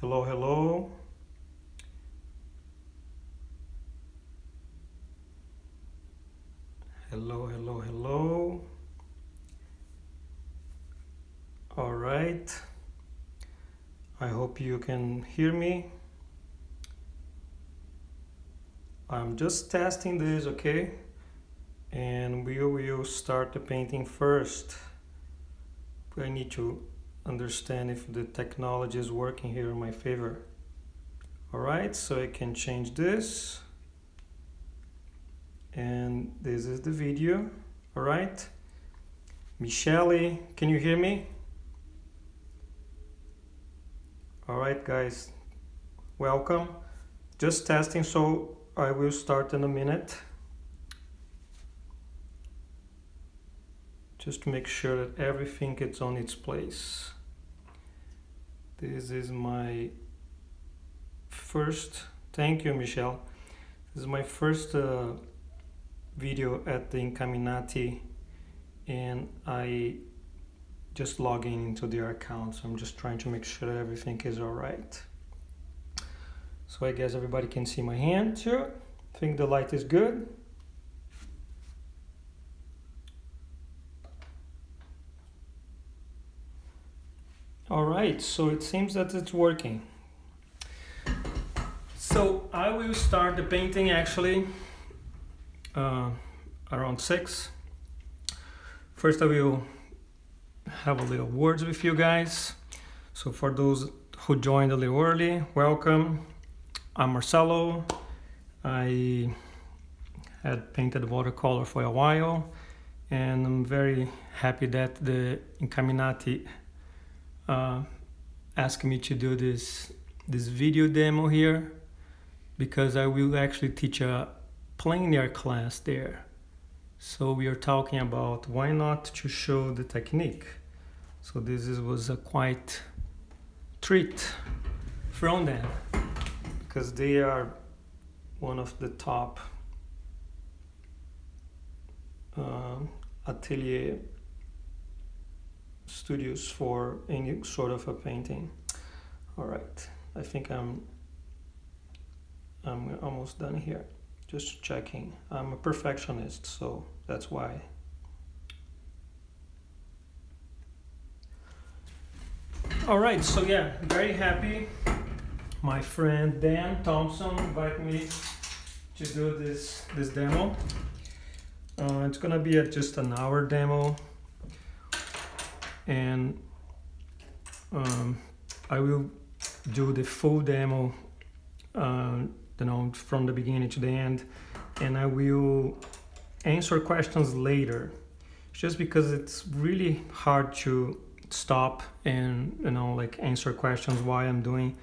Hello, hello. Hello, hello, hello. All right. I hope you can hear me. I'm just testing this, okay? And we will start the painting first. I need to understand if the technology is working here in my favor. All right, so I can change this. And this is the video. All right. Michele, can you hear me? All right, guys, welcome. Just testing, so I will start in a minute. Just to make sure that everything is on its place. This is my first, thank you, Michelle. This is my first video at the Incamminati, and I just logging into their account, so I'm just trying to make sure that everything is all right. So I guess everybody can see my hand too. I think the light is good. All right, so it seems that it's working. So I will start the painting actually around 6. First I will have a little words with you guys. So for those who joined a little early, welcome. I'm Marcelo. I had painted watercolor for a while, and I'm very happy that the Incamminati asked me to do this video demo here, because I will actually teach a plein air class there. So we are talking about why not to show the technique. So this was a quite treat from them, because they are one of the top atelier studios for any sort of a painting. All right, I think I'm almost done here. Just checking. I'm a perfectionist, so that's why. All right, so yeah, very happy. My friend Dan Thompson invited me to do this demo. It's gonna be just an hour demo, and I will do the full demo from the beginning to the end, and I will answer questions later, just because it's really hard to stop and answer questions while I'm doing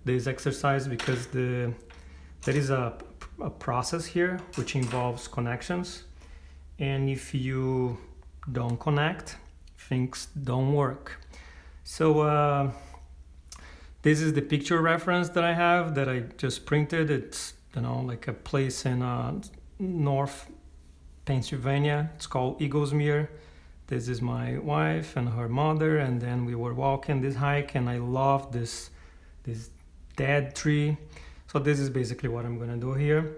this exercise, because there is a process here which involves connections, and if you don't connect, things don't work. So this is the picture reference that I have that I just printed. It's like a place in North Pennsylvania. It's called Eaglesmere. This is my wife and her mother, and then we were walking this hike, and I love this dead tree. So this is basically what I'm gonna do here.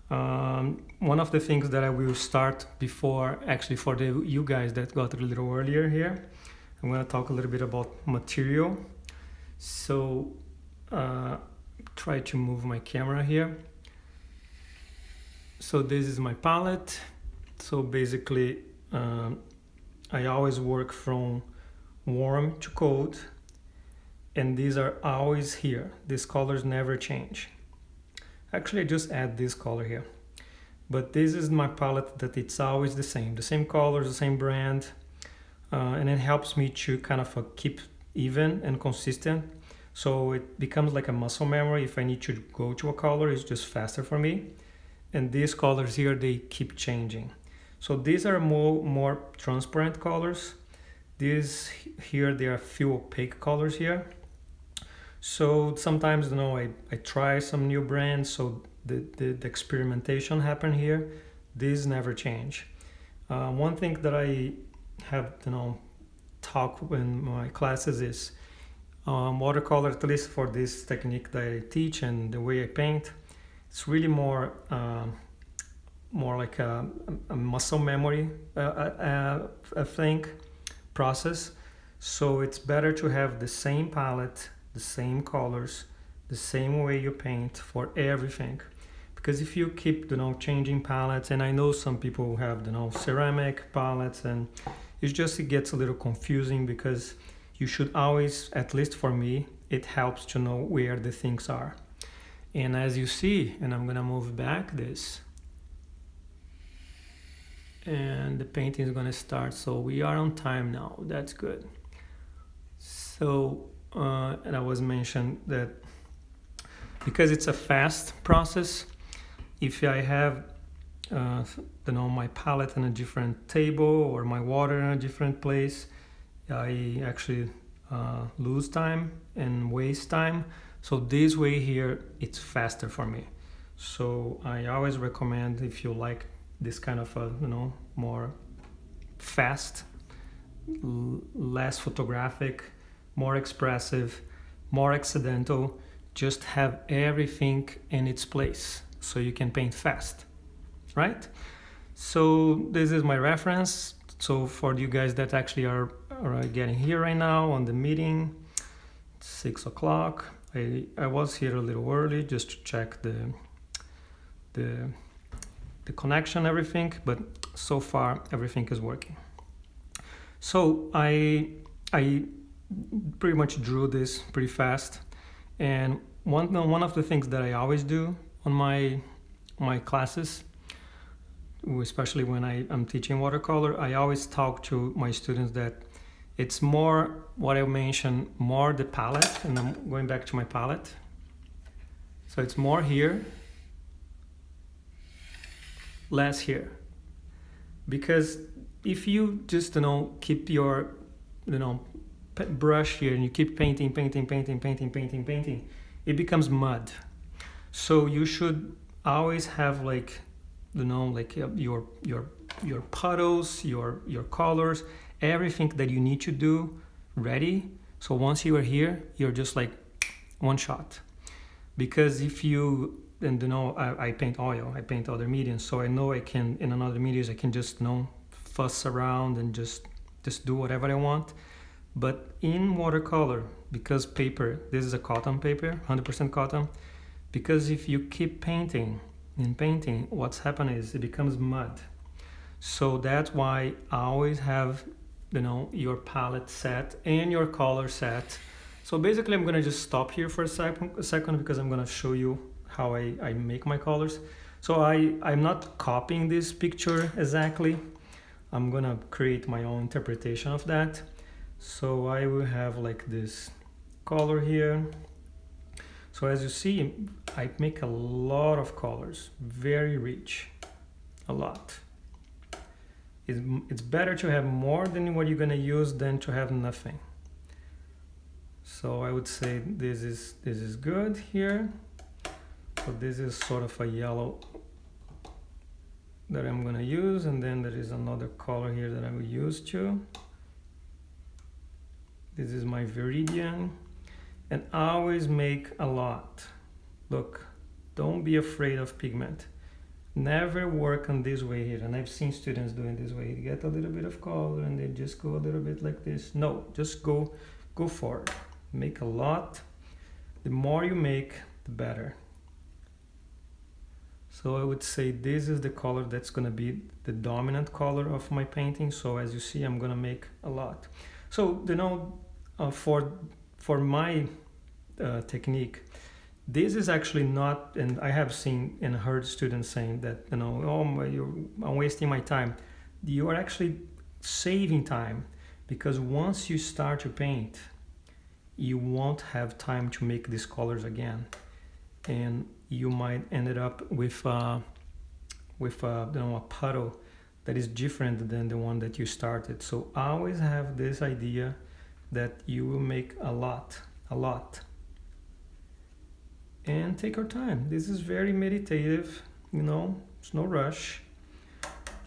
One of the things that I will start before, actually for you guys that got a little earlier here, I'm gonna talk a little bit about material. So try to move my camera here. So this is my palette. So basically I always work from warm to cold, and these are always here. These colors never change. Actually I just add this color here, but this is my palette that it's always the same colors, the same brand, and it helps me to kind of keep even and consistent, so it becomes like a muscle memory. If I need to go to a color, it's just faster for me. And these colors here, they keep changing. So these are more transparent colors. These here, there are few opaque colors here. So sometimes I try some new brands, so the experimentation happen here. These never change. One thing that I have talk in my classes is Watercolor, at least for this technique that I teach and the way I paint, it's really more like a muscle memory process. So it's better to have the same palette, the same colors, the same way you paint for everything. Because if you keep, changing palettes, and I know some people have, ceramic palettes, and it gets a little confusing, because you should always, at least for me, it helps to know where the things are. And as you see, and I'm gonna move back this, and the painting is gonna start. So we are on time now, that's good. So, and I was mentioned that because it's a fast process, if I have my palette in a different table or my water in a different place, I actually lose time and waste time. So this way here, it's faster for me. So I always recommend, if you like this kind of more fast, less photographic, more expressive, more accidental, just have everything in its place so you can paint fast, right? So this is my reference. So for you guys that actually are getting here right now on the meeting, 6 o'clock. I was here a little early just to check the connection, everything, but so far everything is working. So I pretty much drew this pretty fast, and one of the things that I always do on my classes, especially when I'm teaching watercolor, I always talk to my students that it's more what I mentioned, more the palette, and I'm going back to my palette. So it's more here, less here. Because if you just, keep your, brush here and you keep painting, it becomes mud. So you should always have your puddles, your colors, everything that you need to do ready. So once you are here, you're just like one shot. Because if you, and I paint oil, I paint other mediums, so I know I can, in another mediums, I can just fuss around and just do whatever I want. But in watercolor, because paper, this is a cotton paper, 100% cotton, because if you keep painting, what's happening is it becomes mud. So that's why I always have, your palette set and your color set. So basically I'm gonna just stop here for a second because I'm gonna show you how I make my colors. So I'm not copying this picture exactly. I'm gonna create my own interpretation of that. So I will have like this color here. So as you see, I make a lot of colors, very rich, a lot. It's better to have more than what you're gonna use than to have nothing. So I would say this is good here. So this is sort of a yellow that I'm gonna use, and then there is another color here that I will use too. This is my Viridian, and always make a lot. Look, don't be afraid of pigment. Never work on this way here, and I've seen students doing this way. You get a little bit of color and they just go a little bit like this. No, just go for it. Make a lot. The more you make, the better. So I would say this is the color that's gonna be the dominant color of my painting. So as you see, I'm gonna make a lot. So for my technique, this is actually not, and I have seen and heard students saying that, I'm wasting my time. You are actually saving time, because once you start to paint, you won't have time to make these colors again, and you might end up with a puddle that is different than the one that you started. So always have this idea that you will make a lot. And take your time. This is very meditative, it's no rush.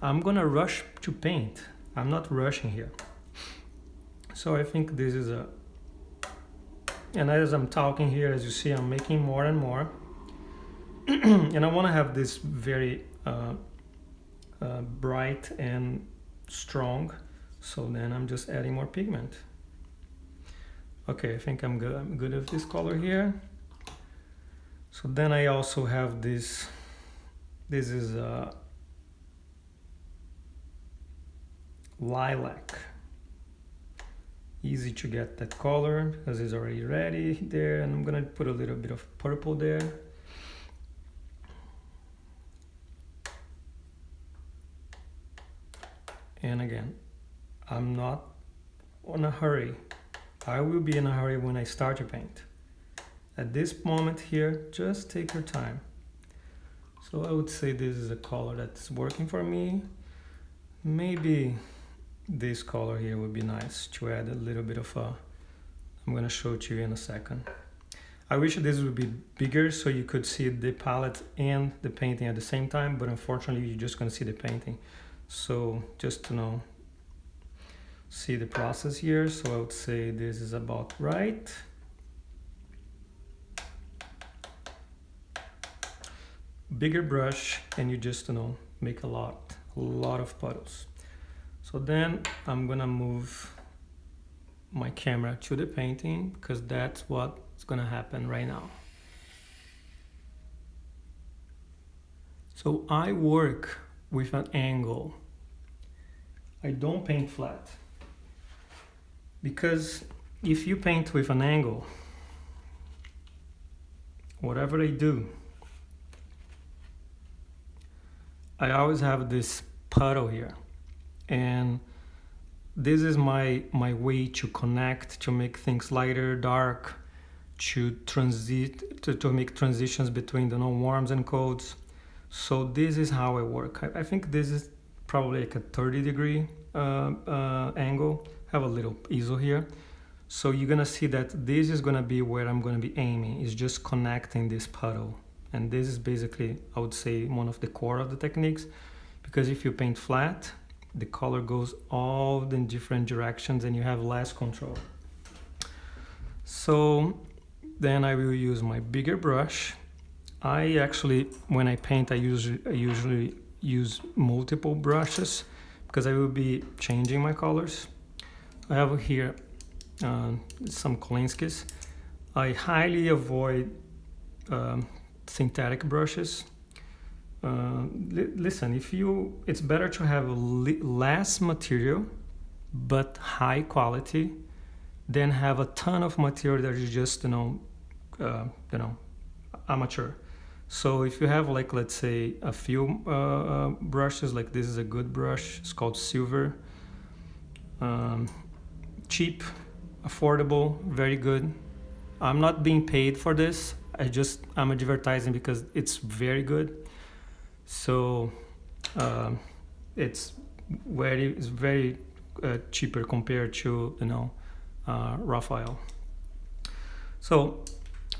I'm gonna rush to paint. I'm not rushing here. So I think this is And as I'm talking here, as you see, I'm making more and more. And I want to have this very bright and strong. So then I'm just adding more pigment. Okay, I think I'm good. I'm good with this color here. So then I also have this. This is lilac. Easy to get that color because it's already ready there, and I'm gonna put a little bit of purple there. And again, I'm not in a hurry. I will be in a hurry when I start to paint. At this moment here, just take your time. So I would say this is a color that's working for me. Maybe this color here would be nice to add a little bit of a, I'm gonna show it to you in a second. I wish this would be bigger so you could see the palette and the painting at the same time, but unfortunately you're just gonna see the painting. So just to see the process here, so I would say this is about right. Bigger brush, and you just make a lot of puddles. So then I'm gonna move my camera to the painting because that's what's gonna happen right now. So I work with an angle. I don't paint flat, because if you paint with an angle, whatever I do, I always have this puddle here, and this is my way to connect, to make things lighter, dark, to make transitions between the warms and colds. So this is how I work. I think this is probably like a 30-degree angle. I have a little easel here. So you're gonna see that this is gonna be where I'm gonna be aiming, is just connecting this puddle. And this is basically, I would say, one of the core of the techniques, because if you paint flat, the color goes all in different directions and you have less control. So then I will use my bigger brush. I actually, when I paint, I usually use multiple brushes because I will be changing my colors. I have here some Kolinsky's. I highly avoid synthetic brushes. Listen, it's better to have less material but high quality than have a ton of material that is just amateur. So if you have, like, let's say a few brushes, like this is a good brush, it's called Silver, cheap, affordable, very good. I'm not being paid for this. I'm advertising because it's very good. So it's very cheaper compared to Raphael. So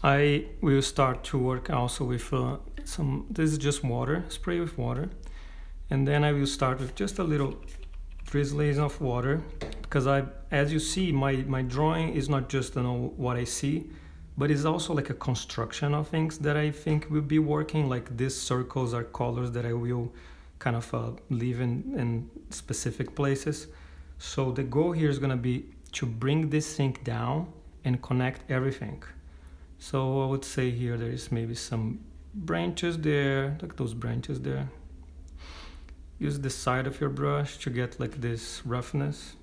I will start to work also with this is just water, spray with water, and then I will start with just a little drizzling of water, because as you see, my drawing is not just what I see, but it's also like a construction of things that I think will be working. Like these circles are colors that I will kind of leave in specific places. So the goal here is going to be to bring this thing down and connect everything. So I would say here there is maybe some branches there, like those branches there. Use the side of your brush to get like this roughness.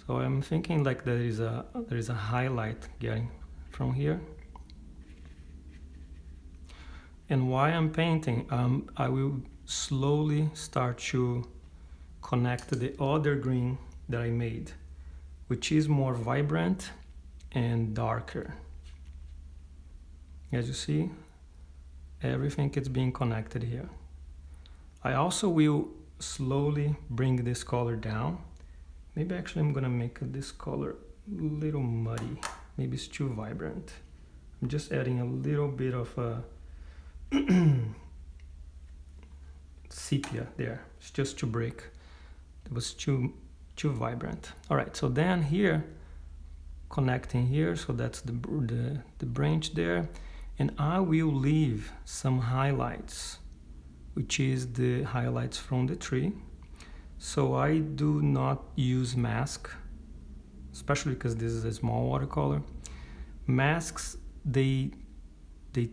So I'm thinking like there is a highlight getting from here. And while I'm painting, I will slowly start to connect the other green that I made, which is more vibrant and darker. As you see, everything is being connected here. I also will slowly bring this color down. Maybe actually I'm gonna make this color a little muddy. Maybe it's too vibrant. I'm just adding a little bit of a sepia there. It's just to break. It was too vibrant. All right, so then here, connecting here, so that's the branch there, and I will leave some highlights, which is the highlights from the tree. So I do not use mask, especially because this is a small watercolor. Masks, they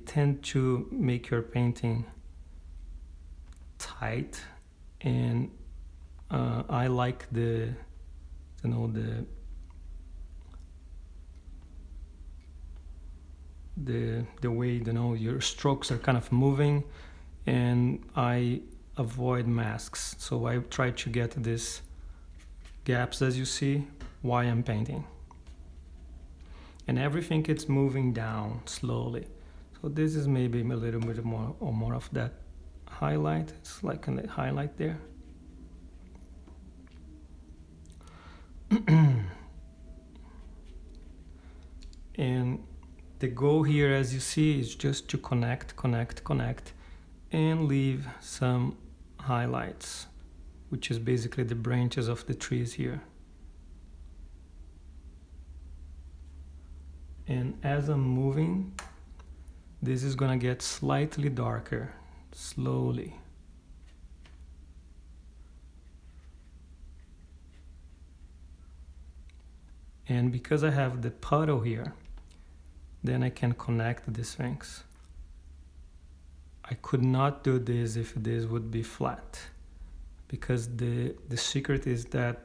tend to make your painting tight, and I like the way your strokes are kind of moving, and I avoid masks. So I try to get these gaps, as you see, while I'm painting. And everything is moving down slowly. So this is maybe a little bit more of that highlight. It's like a highlight there. And the goal here, as you see, is just to connect, and leave some highlights, which is basically the branches of the trees here. And as I'm moving, this is gonna get slightly darker, slowly. And because I have the puddle here, then I can connect these things. I could not do this if this would be flat, because the secret is that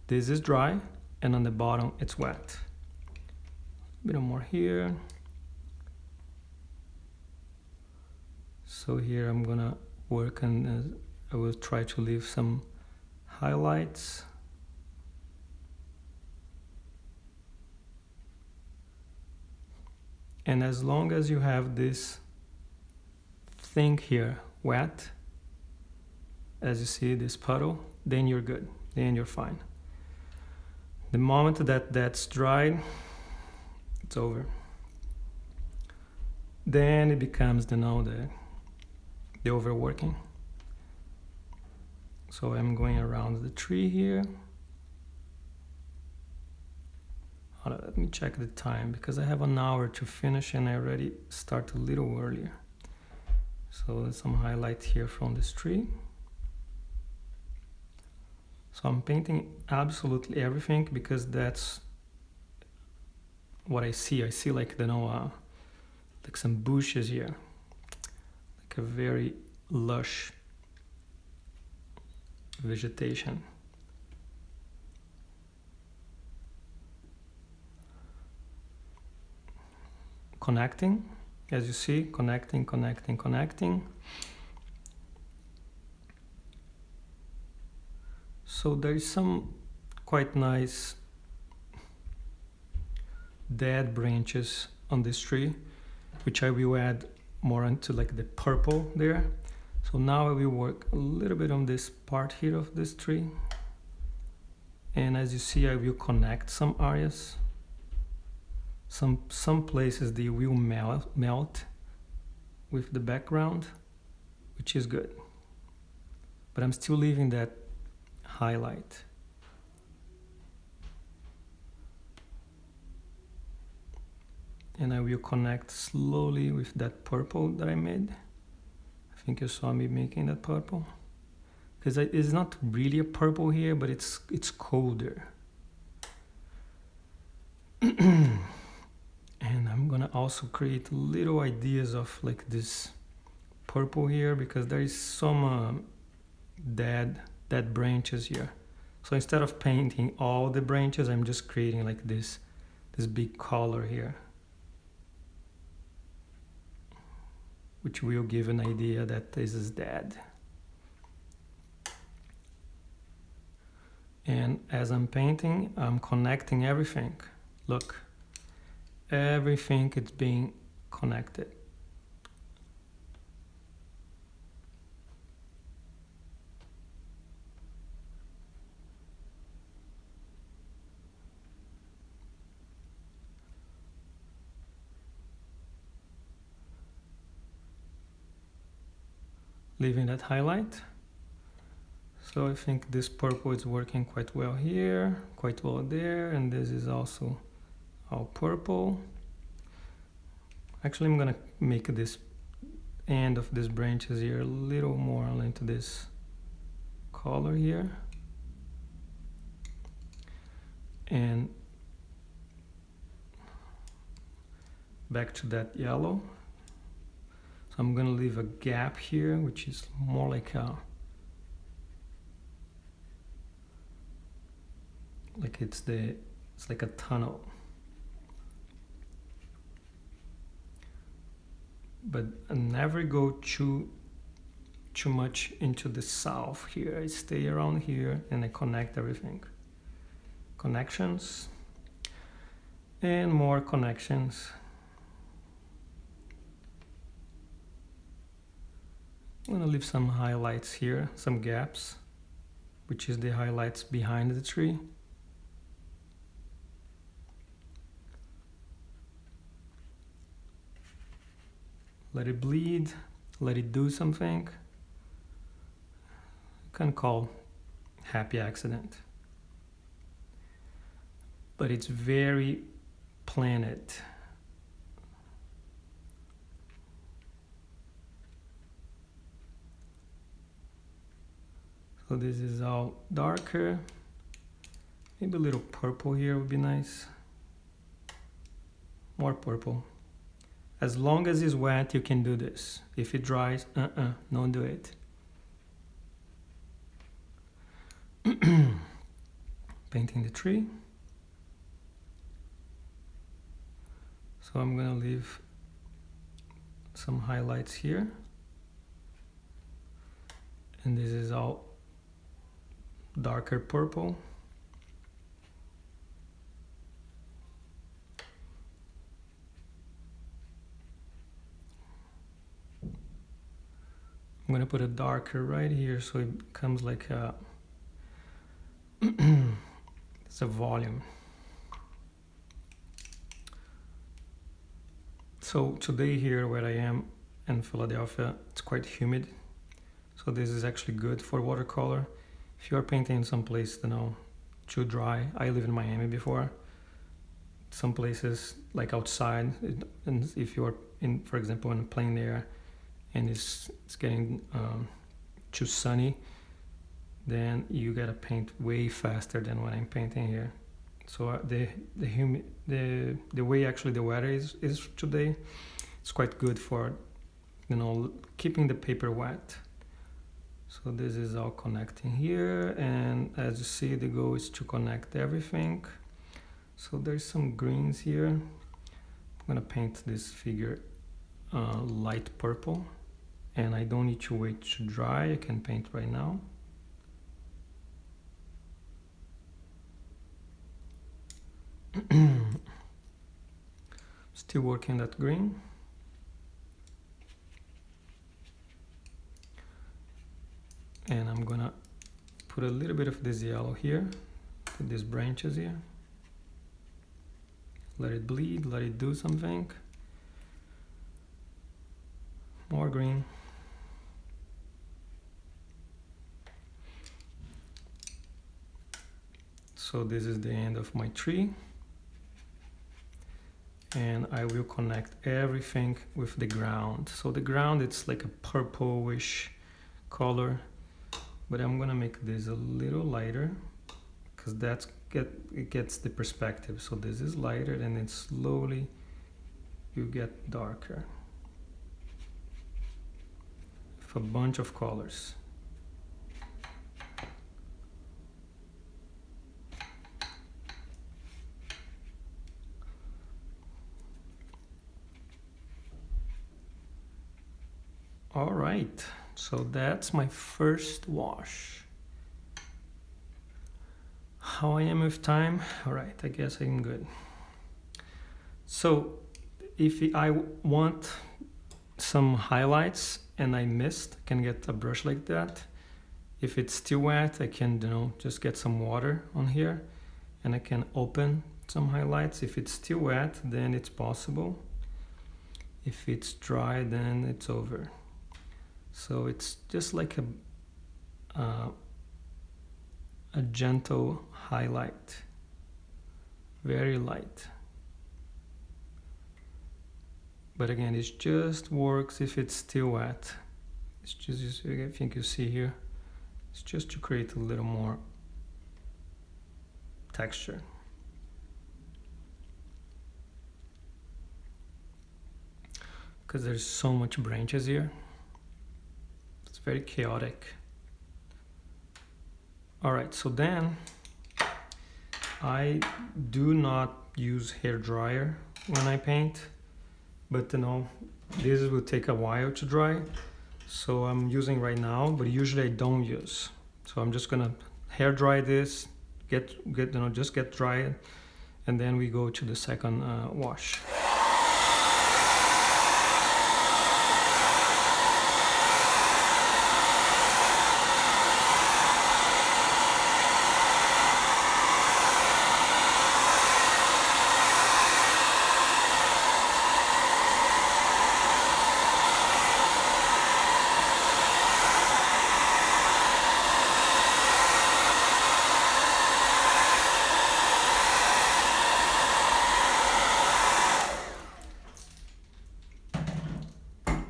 this is dry and on the bottom it's wet. A bit more here. So here I'm gonna work on, I will try to leave some highlights. And as long as you have this thing here wet, as you see this puddle, then you're good, then you're fine. The moment that that's dried, it's over. Then it becomes the overworking. So I'm going around the tree here. Let me check the time, because I have an hour to finish and I already start a little earlier. So there's some highlight here from this tree. So I'm painting absolutely everything, because that's what I see. I see like like some bushes here, like a very lush vegetation. Connecting, as you see, connecting. So there is some quite nice dead branches on this tree, which I will add more into like the purple there. So now I will work a little bit on this part here of this tree. And as you see, I will connect some areas. Some places they will melt with the background, which is good. But I'm still leaving that highlight. And I will connect slowly with that purple that I made. I think you saw me making that purple. Because it's not really a purple here, but it's colder. And I'm gonna also create little ideas of like this purple here, because there is some dead branches here. So instead of painting all the branches, I'm just creating like this big color here, which will give an idea that this is dead. And as I'm painting, I'm connecting everything. Look. Everything is being connected. Leaving that highlight. So I think this purple is working quite well here, quite well there, and this is also all purple. Actually, I'm gonna make this end of these branches here a little more into this color here. And back to that yellow. So I'm gonna leave a gap here, which is more like it's like a tunnel. But I never go too much into the south here. I stay around here and I connect everything. Connections and more connections. I'm gonna leave some highlights here, some gaps, which is the highlights behind the tree. Let it bleed, let it do something. You can call happy accident. But it's very planned. So this is all darker. Maybe a little purple here would be nice. More purple. As long as it's wet, you can do this. If it dries, don't do it. Painting the tree. So I'm gonna leave some highlights here. And this is all darker purple. I'm gonna put a darker right here so it becomes like a it's a volume. So today here where I am in Philadelphia, it's quite humid. So this is actually good for watercolor. If you are painting in some place, too dry. I live in Miami before. Some places like outside, and if you are in, for example, in a plein air, and it's getting too sunny, then you gotta paint way faster than what I'm painting here. So the way actually the weather is today, it's quite good for keeping the paper wet. So this is all connecting here, and as you see, the goal is to connect everything. So there's some greens here. I'm gonna paint this figure light purple, and I don't need to wait to dry. I can paint right now. Still working that green. And I'm gonna put a little bit of this yellow here, to these branches here. Let it bleed, let it do something. More green. So this is the end of my tree. And I will connect everything with the ground. So the ground, it's like a purplish color, but I'm gonna make this a little lighter because it gets the perspective. So this is lighter, and then slowly you get darker with a bunch of colors. All right, so that's my first wash. How I am with time? All right, I guess I'm good. So if I want some highlights and I missed, I can get a brush like that. If it's still wet, I can just get some water on here and I can open some highlights. If it's still wet, then it's possible. If it's dry, then it's over. So it's just like a gentle highlight, very light. But again, it just works if it's still wet. It's just, I think you see here, it's just to create a little more texture. Because there's so much branches here. It's very chaotic. All right, so then I do not use hair dryer when I paint, but you know, this will take a while to dry. So I'm using right now, but usually I don't use. So I'm just gonna hair dry this, just get dry, and then we go to the second wash.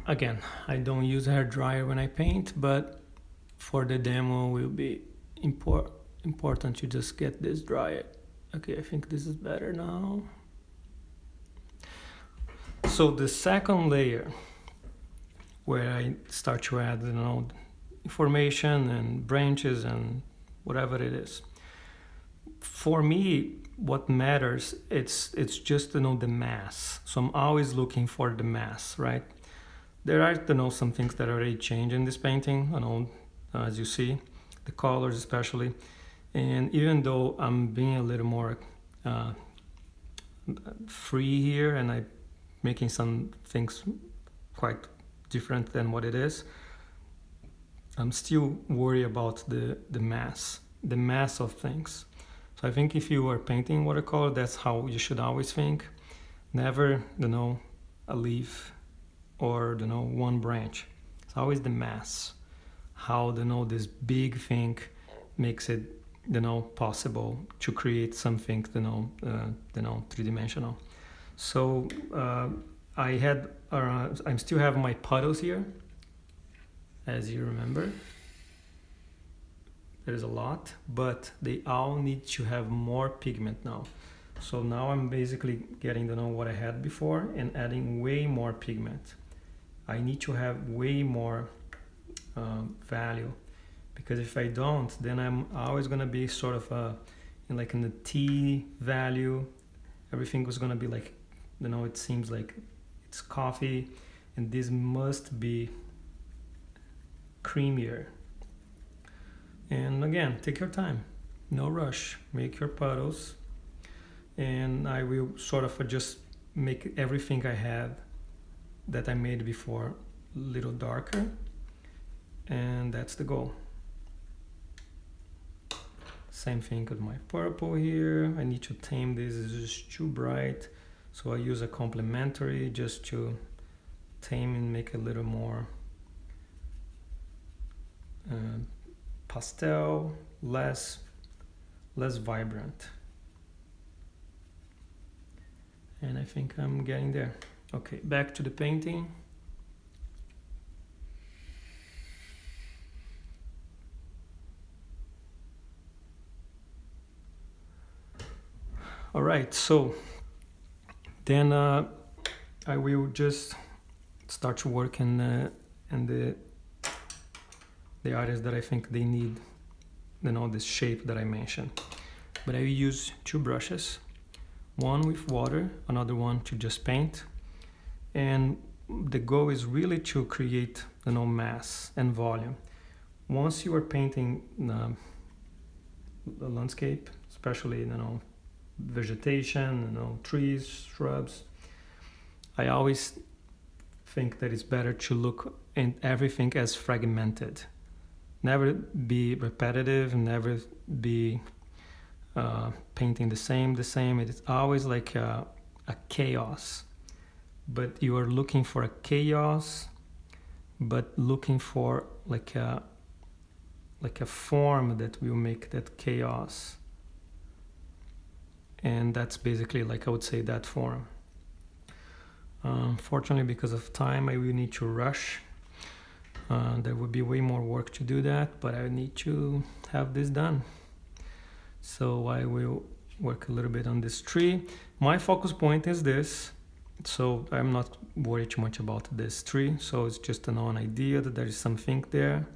Again, I don't use a hair dryer when I paint, but for the demo it will be important to just get this dry. Okay, I think this is better now. So the second layer, where I start to add, you know, information and branches and whatever it is. For me, what matters, it's just, you know, the mass. So I'm always looking for the mass, right? There are, you know, some things that already change in this painting, you know, as you see, the colors especially. And even though I'm being a little more free here and I'm making some things quite different than what it is, I'm still worried about the mass of things. So I think if you are painting watercolor, that's how you should always think. Never, you know, a leaf or, you know, one branch. It's always the mass. How, you know, this big thing makes it, you know, possible to create something, you know, three-dimensional. So I still have my puddles here, as you remember. There's a lot, but they all need to have more pigment now. So now I'm basically getting to know what I had before and adding way more pigment. I need to have way more value, because if I don't, then I'm always gonna be sort of in the T value. Everything was gonna be like, you know, it seems like it's coffee, and this must be creamier. And again, take your time, no rush, make your puddles, and I will sort of just make everything I had that I made before a little darker, and that's the goal. Same thing with my purple here. I need to tame this, it's just too bright, so I use a complementary just to tame and make a little more pastel, less vibrant. And I think I'm getting there. Okay, back to the painting. All right, so then I will just start to work in the areas that I think they need, you know, this shape that I mentioned. But I will use two brushes, one with water, another one to just paint. And the goal is really to create, you know, mass and volume. Once you are painting the landscape, especially, you know, vegetation, you know, trees, shrubs, I always think that it's better to look at everything as fragmented. Never be repetitive, never be painting the same. It's always like a chaos. But you are looking for a chaos, but looking for like like a form that will make that chaos. And that's basically, like, I would say, that form. Fortunately, because of time, I will need to rush. There would be way more work to do that, but I need to have this done. So I will work a little bit on this tree. My focus point is this, so I'm not worried too much about this tree. So it's just an idea that there is something there,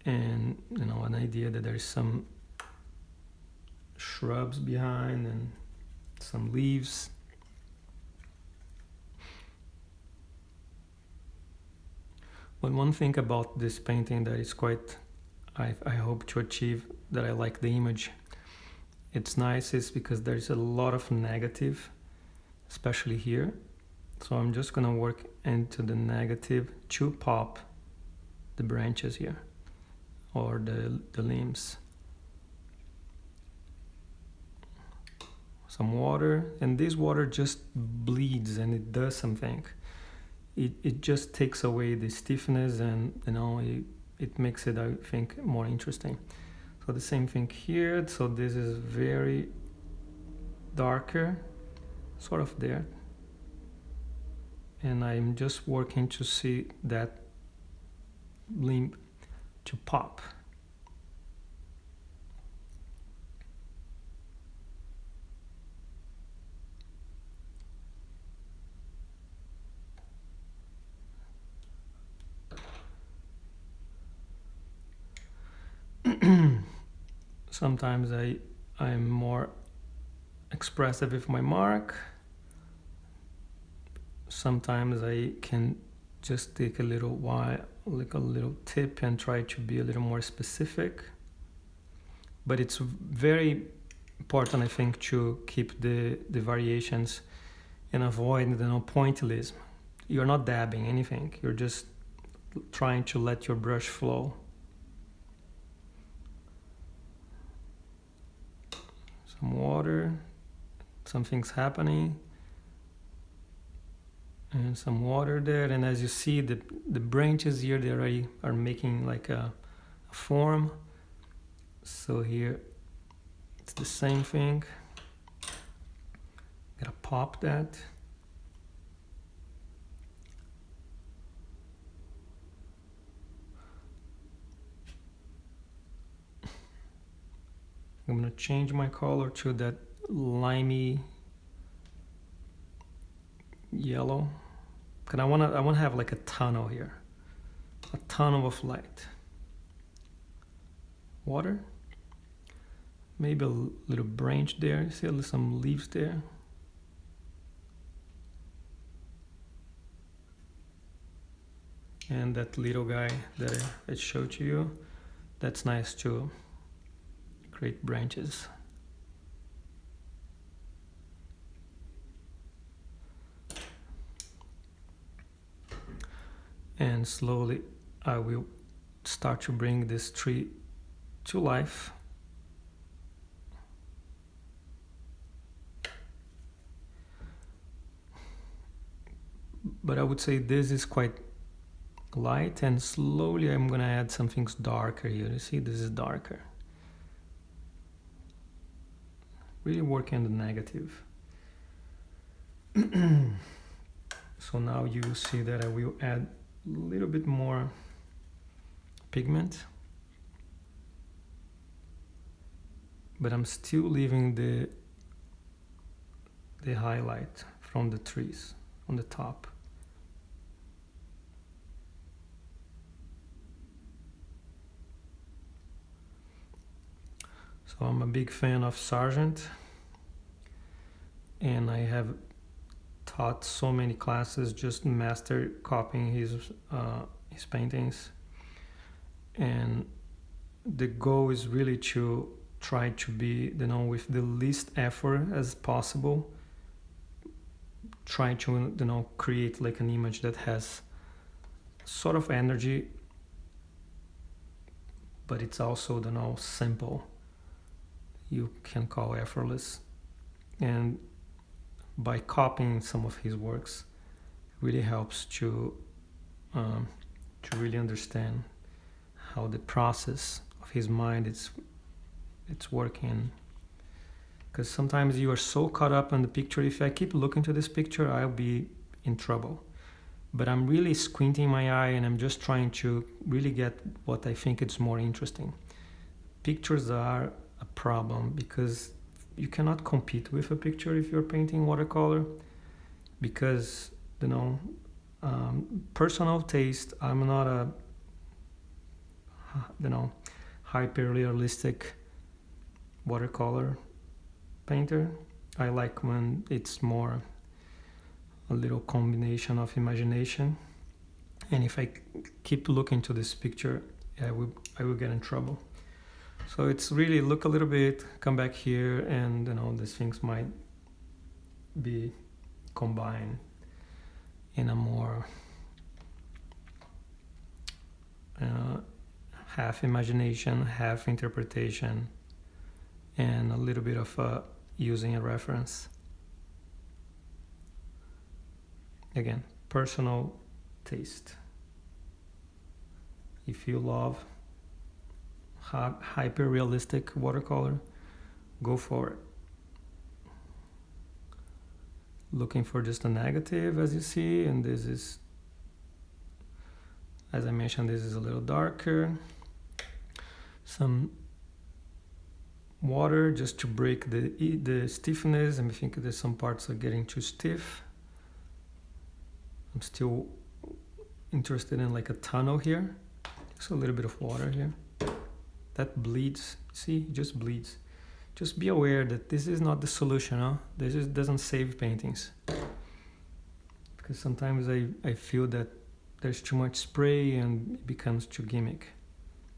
and an idea that there is some shrubs behind and some leaves. But one thing about this painting that is quite, I hope to achieve, that I like the image, it's nice, is because there's a lot of negative, especially here. So I'm just gonna work into the negative to pop the branches here, or the limbs. Some water, and this water just bleeds and it does something. It just takes away the stiffness, and it makes it, I think, more interesting. So the same thing here. So this is very darker, sort of there, and I'm just working to see that limb to pop. Sometimes I'm more expressive with my mark. Sometimes I can just take a little while, like a little tip, and try to be a little more specific. But it's very important, I think, to keep the variations and avoid pointillism. You're not dabbing anything. You're just trying to let your brush flow. Some water, something's happening, and some water there. And as you see, the branches here, they already are making like a form. So here it's the same thing. Gotta pop that. I'm gonna change my color to that limey yellow, because I wanna have like a tunnel here, a tunnel of light. Water, maybe a little branch there. You see some leaves there. And that little guy that I showed to you, that's nice too. Great branches. And slowly I will start to bring this tree to life. But I would say this is quite light, and slowly I'm gonna add some things darker here. You see, this is darker. Really working on the negative. So now you will see that I will add a little bit more pigment, but I'm still leaving the highlight from the trees on the top. So I'm a big fan of Sargent, and I have taught so many classes just master copying his paintings, and the goal is really to try to be, with the least effort as possible, try to create like an image that has sort of energy, but it's also simple. You can call effortless. And by copying some of his works, it really helps to really understand how the process of his mind it's working. Because sometimes you are so caught up in the picture. If I keep looking to this picture, I'll be in trouble. But I'm really squinting my eye and I'm just trying to really get what I think is more interesting. Pictures are a problem because you cannot compete with a picture if you're painting watercolor, because personal taste, I'm not a hyper realistic watercolor painter. I like when it's more a little combination of imagination, and if I keep looking to this picture, I will get in trouble. So it's really look a little bit, come back here, and these things might be combined in a more half imagination, half interpretation, and a little bit of using a reference. Again, personal taste. If you love hyper realistic watercolor, go for it. Looking for just a negative, as you see, and this is, as I mentioned, this is a little darker. Some water just to break the stiffness, and I think there's some parts are getting too stiff. I'm still interested in like a tunnel here. Just a little bit of water here. That bleeds, see, it just bleeds. Just be aware that this is not the solution, huh? This just doesn't save paintings. Because sometimes I feel that there's too much spray and it becomes too gimmick.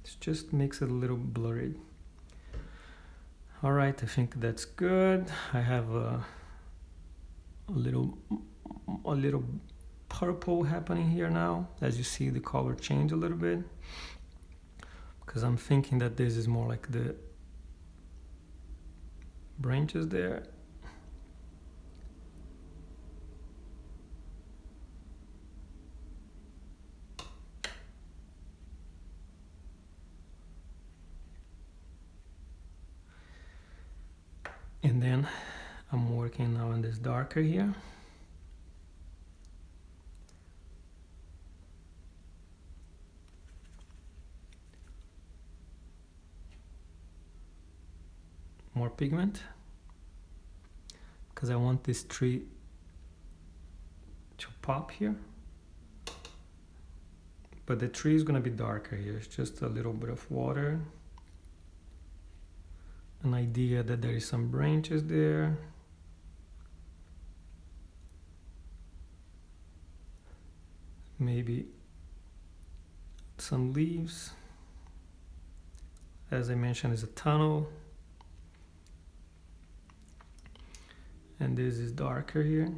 It just makes it a little blurry. All right, I think that's good. I have a little purple happening here now. As you see, the color change a little bit. Because I'm thinking that this is more like the branches there. And then I'm working now on this darker here. More pigment, because I want this tree to pop here, but the tree is going to be darker here. It's just a little bit of water, an idea that there is some branches there, maybe some leaves. As I mentioned, is a tunnel. And this is darker here.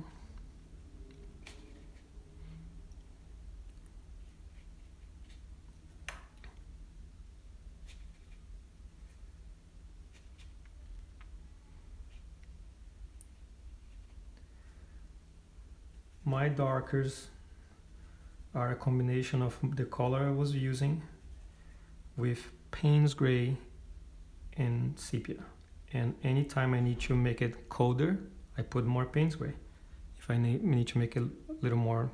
My darkers are a combination of the color I was using with Payne's gray and sepia. And anytime I need to make it colder, I put more Payne's gray. If I need to make it a little more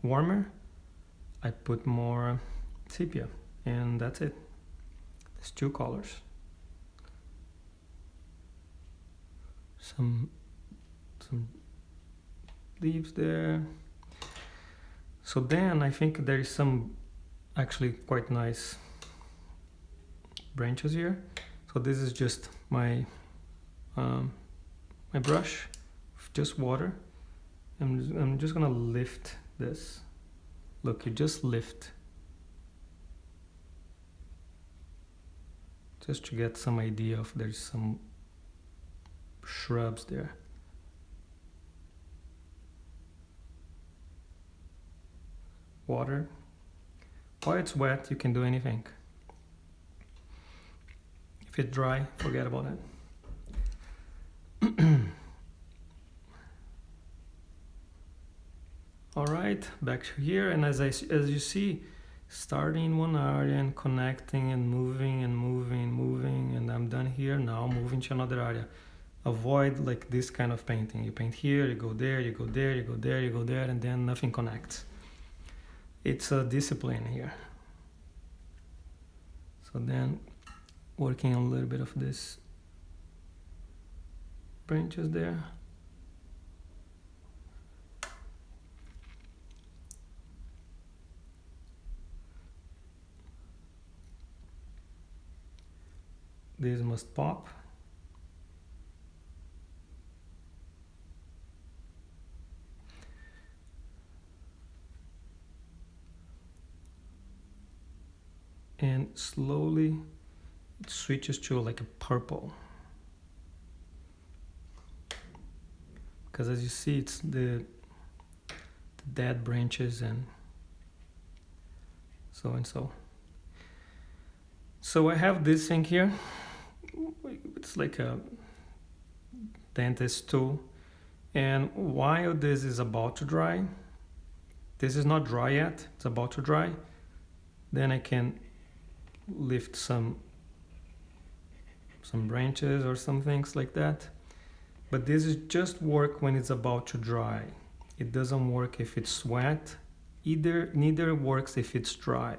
warmer, I put more sepia, and that's it. There's two colors. Some leaves there. So then I think there is some actually quite nice branches here. So this is just my my brush with just water. I'm just gonna lift this. Look, you just lift. Just to get some idea of there's some shrubs there. Water. While it's wet, you can do anything. If it's dry, forget about it. All right, back to here, and as you see, starting in one area and connecting and moving and moving and moving, and I'm done here. Now moving to another area. Avoid like this kind of painting. You paint here, you go there, you go there, you go there, you go there, and then nothing connects. It's a discipline here. So then working a little bit of this branches there. This must pop. And slowly it switches to like a purple. Because as you see, it's the dead branches and so and so. So I have this thing here. It's like a dentist tool. And while this is about to dry, this is not dry yet, it's about to dry, then I can lift some branches or some things like that. But this is just work when it's about to dry. It doesn't work if it's wet. Neither works if it's dry.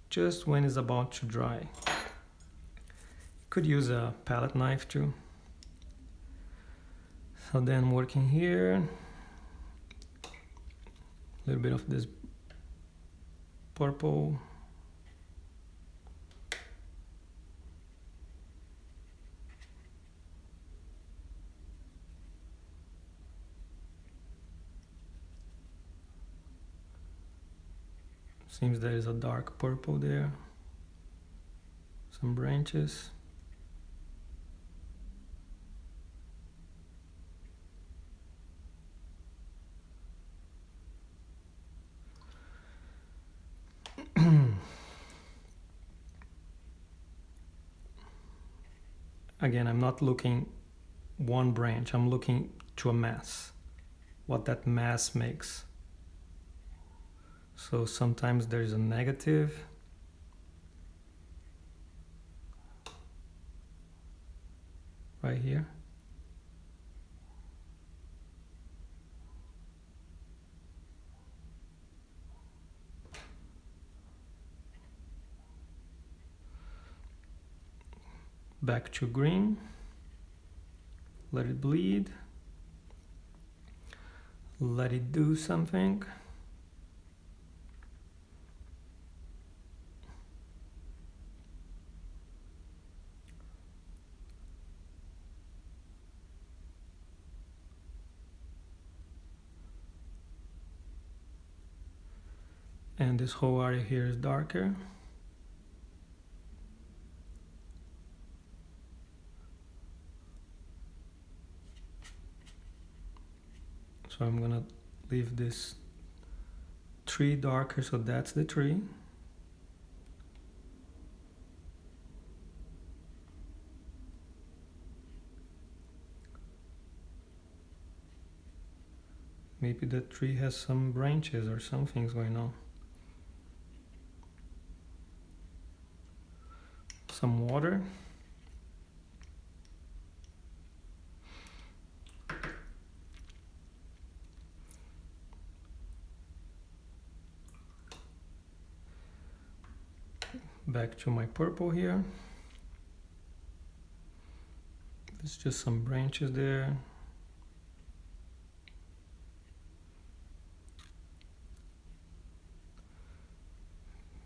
Just when it's about to dry. Could use a palette knife too. So then working here, a little bit of this purple. Seems there is a dark purple there. Some branches. Again, I'm not looking one branch, I'm looking to a mass, what that mass makes. So sometimes there is a negative, right here. Back to green, let it bleed, let it do something. And this whole area here is darker. So I'm gonna leave this tree darker, so that's the tree. Maybe the tree has some branches or something's going on. Some water. Back to my purple here. There's just some branches there.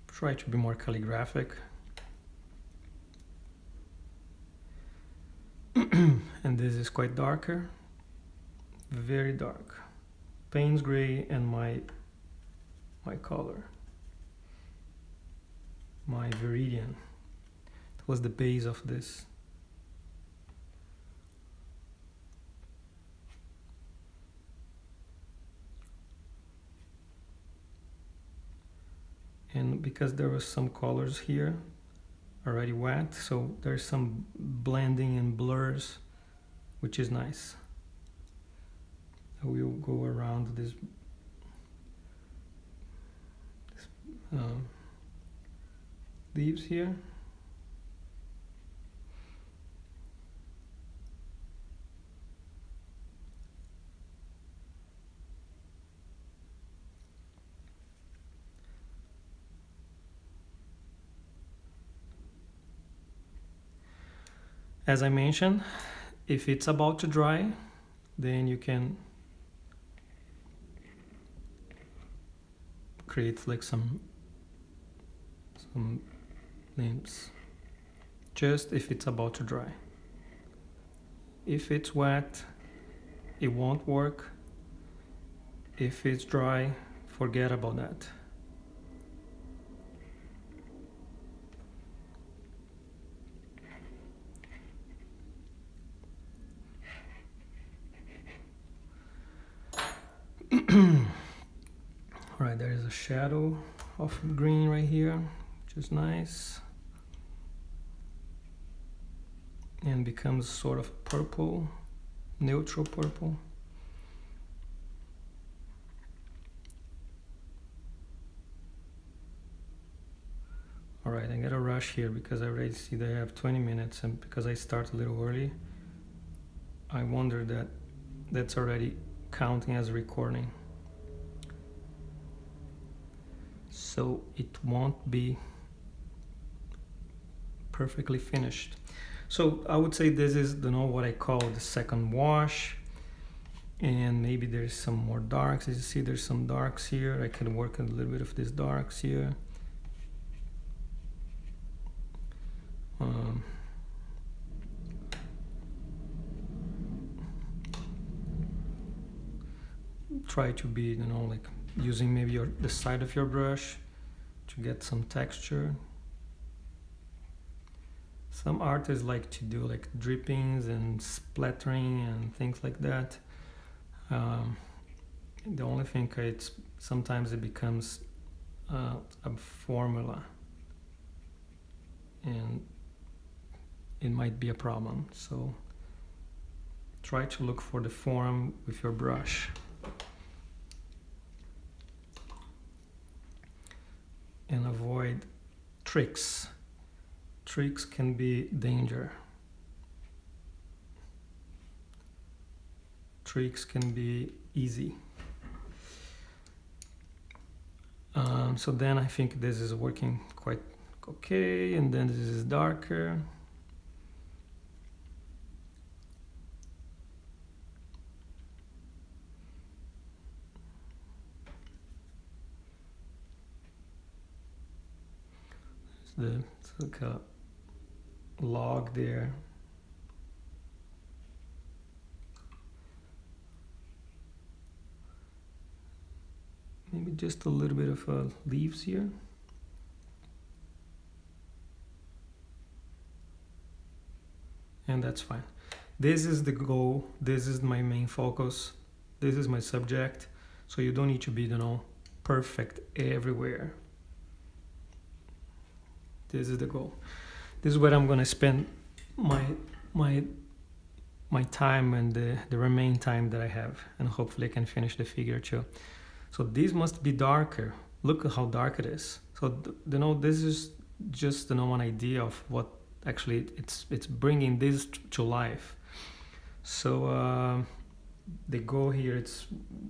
Try to be more calligraphic. And this is quite darker, very dark. Payne's gray and my color. My Viridian. It was the base of this. And because there was some colors here already wet, so there's some blending and blurs, which is nice. I will go around this leaves here. As I mentioned, if it's about to dry, then you can create like some limbs, just if it's about to dry. If it's wet, it won't work. If it's dry, forget about that. Alright, there is a shadow of green right here, which is nice. And becomes sort of purple, neutral purple. Alright, I gotta rush here because I already see that I have 20 minutes, and because I start a little early, I wonder that that's already counting as a recording. So it won't be perfectly finished. So I would say this is, you know, what I call the second wash, and maybe there's some more darks. As you see, there's some darks here. I can work a little bit of these darks here. Try to be, you know, like using maybe the side of your brush to get some texture. Some artists like to do like drippings and splattering and things like that. The only thing it's sometimes it becomes a formula, and it might be a problem. So try to look for the form with your brush. And avoid tricks. Tricks can be danger. Tricks can be easy. So then I think this is working quite okay, and then this is darker. It's like a log there. Maybe just a little bit of leaves here. And that's fine. This is the goal. This is my main focus. This is my subject. So you don't need to be, you know, perfect everywhere. This is the goal. This is where I'm gonna spend my time and the remaining time that I have, and hopefully I can finish the figure too. So this must be darker. Look at how dark it is. So you know, this is just, you know, an idea of what actually it's bringing this to life. So the goal here, it's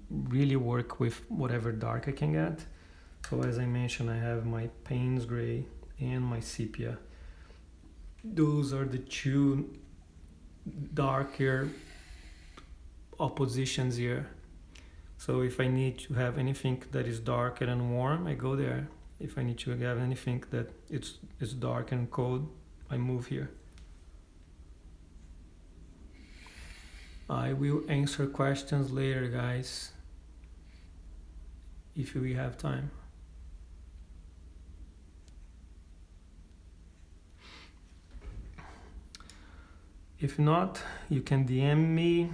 really work with whatever dark I can get. So as I mentioned, I have my Payne's Gray and my Sepia. Those are the two darker oppositions here. So if I need to have anything that is darker and warm, I go there. If I need to have anything that it's dark and cold, I move here. I will answer questions later, guys, if we have time. If not, you can DM me.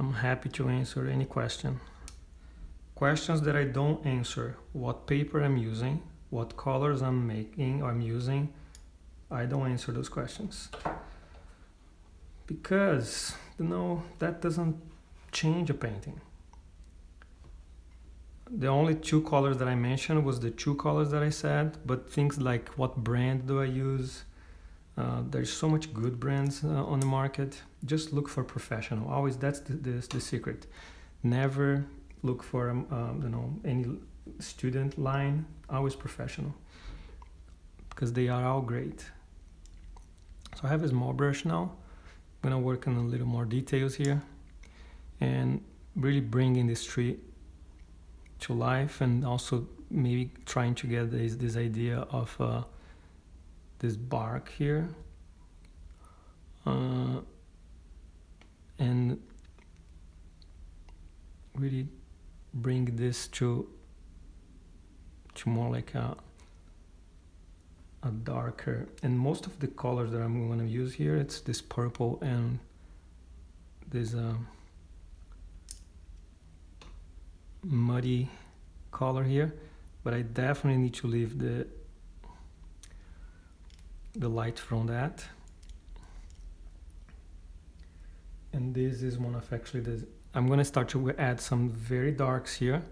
I'm happy to answer any question. Questions that I don't answer, what paper I'm using, what colors I'm making or I'm using, I don't answer those questions. Because, you know, that doesn't change a painting. the only two colors that I mentioned was the two colors that I said, but things like what brand do I use? There's so much good brands on the market. Just look for professional. Always, that's the secret. Never look for any student line. Always professional, because they are all great. So I have a small brush now. I'm gonna work on a little more details here and really bringing this tree to life, and also maybe trying to get this idea of this bark here, and really bring this to more like a darker. And most of the colors that I'm going to use here, it's this purple and this muddy color here, but I definitely need to leave the light from that. And this is one of actually the, I'm going to start to add some very darks here,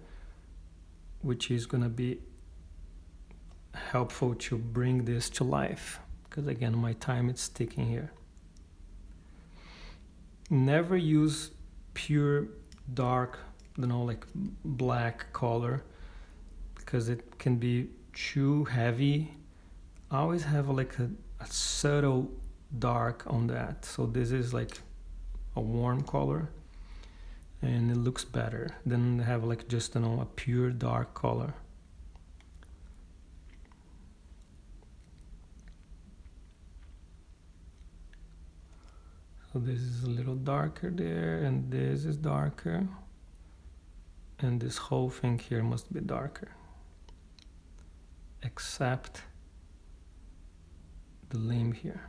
which is going to be helpful to bring this to life, because again my time is ticking here. Never use pure dark, like black color, because it can be too heavy. I always have like a subtle dark on that. So this is like a warm color, and it looks better than have like just a pure dark color. So this is a little darker there, and this is darker, and this whole thing here must be darker, except the limb here.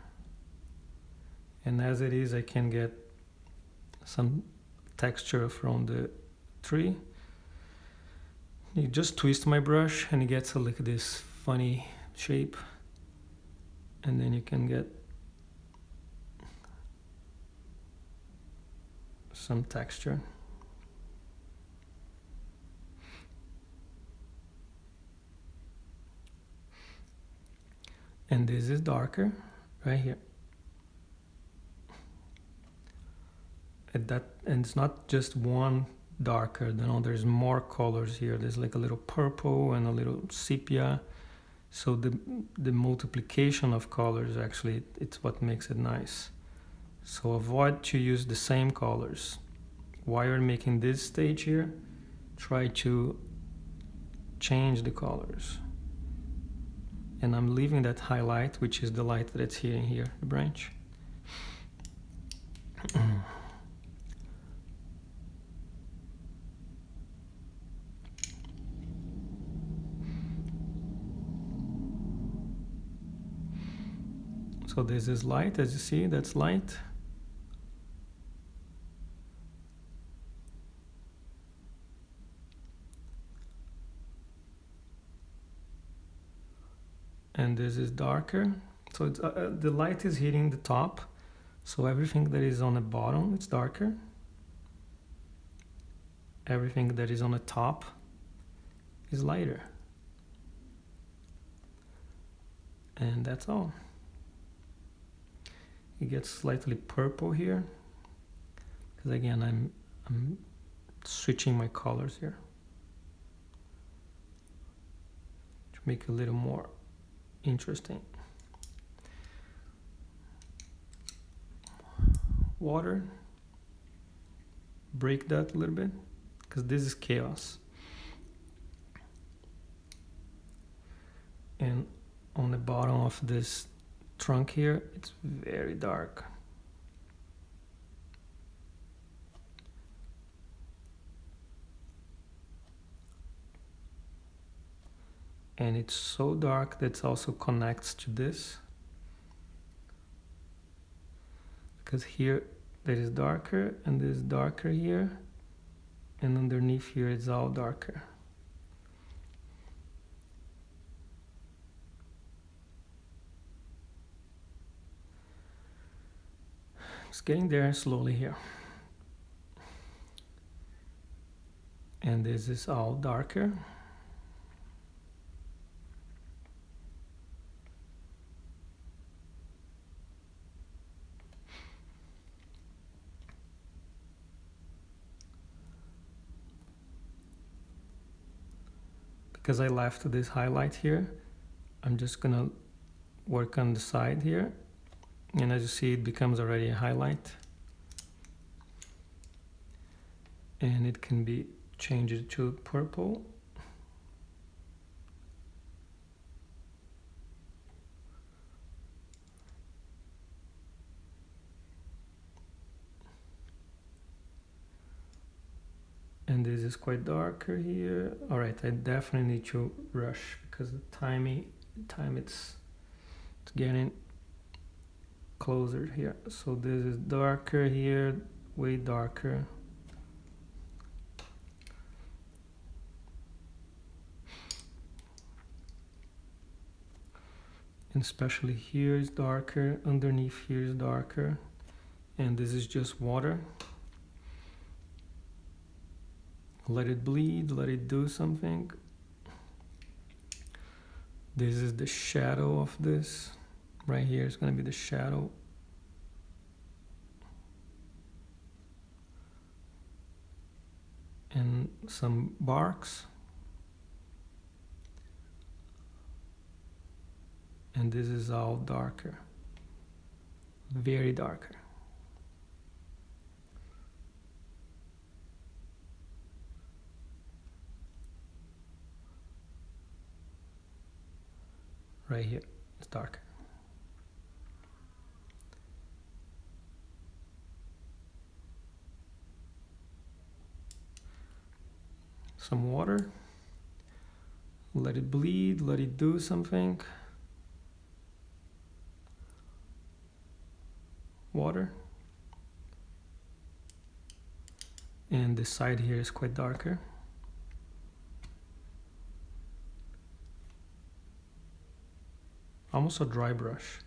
And as it is, I can get some texture from the tree. You just twist my brush and it gets like this funny shape, and then you can get some texture. And this is darker right here. And it's not just one darker, there's more colors here. There's like a little purple and a little sepia. So the multiplication of colors, actually, it's what makes it nice. So avoid to use the same colors. While you're making this stage here, try to change the colors. And I'm leaving that highlight, which is the light that's hitting here, the branch. So this is light, as you see, that's light. And this is darker. So it's, the light is hitting the top, so everything that is on the bottom, it's darker. Everything that is on the top is lighter. And that's all. It gets slightly purple here, because again I'm switching my colors here to make it a little more interesting. Water, break that a little bit, because this is chaos. And on the bottom of this trunk here, it's very dark. And it's so dark that it also connects to this, because here that is darker and this is darker here, and underneath here it's all darker. It's getting there slowly here. And this is all darker. Because I left this highlight here, I'm just gonna work on the side here, and as you see, it becomes already a highlight, and it can be changed to purple. And this is quite darker here. All right, I definitely need to rush because the time it's getting closer here. So this is darker here, way darker. And especially here is darker, underneath here is darker. And this is just water. Let it bleed, let it do something. This is the shadow of this. Right here is going to be the shadow. And some barks. And this is all darker. Very darker. Right here, it's darker. Some water. Let it bleed, let it do something. Water. And this side here is quite darker. Almost a dry brush.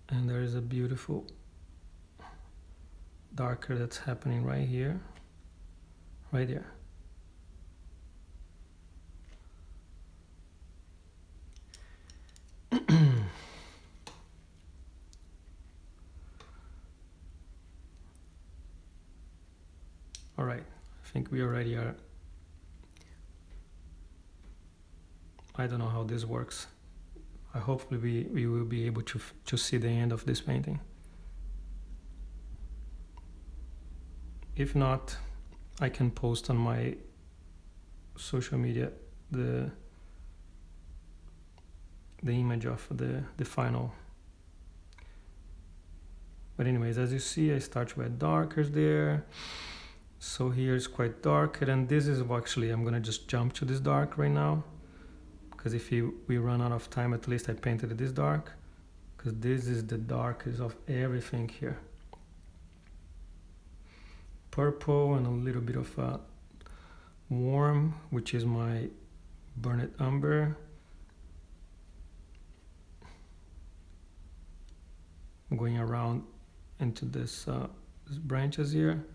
And there is a beautiful darker that's happening right here, right there. All right, I think we already are. I don't know how this works. Hopefully we will be able to see the end of this painting. If not, I can post on my social media the image of the final. But anyways, as you see, I start to add darkers there. So here is quite dark, and this is actually, I'm gonna just jump to this dark right now, because if we run out of time, at least I painted it this dark, because this is the darkest of everything here. Purple and a little bit of a warm, which is my burnt umber. Going around into this branches here,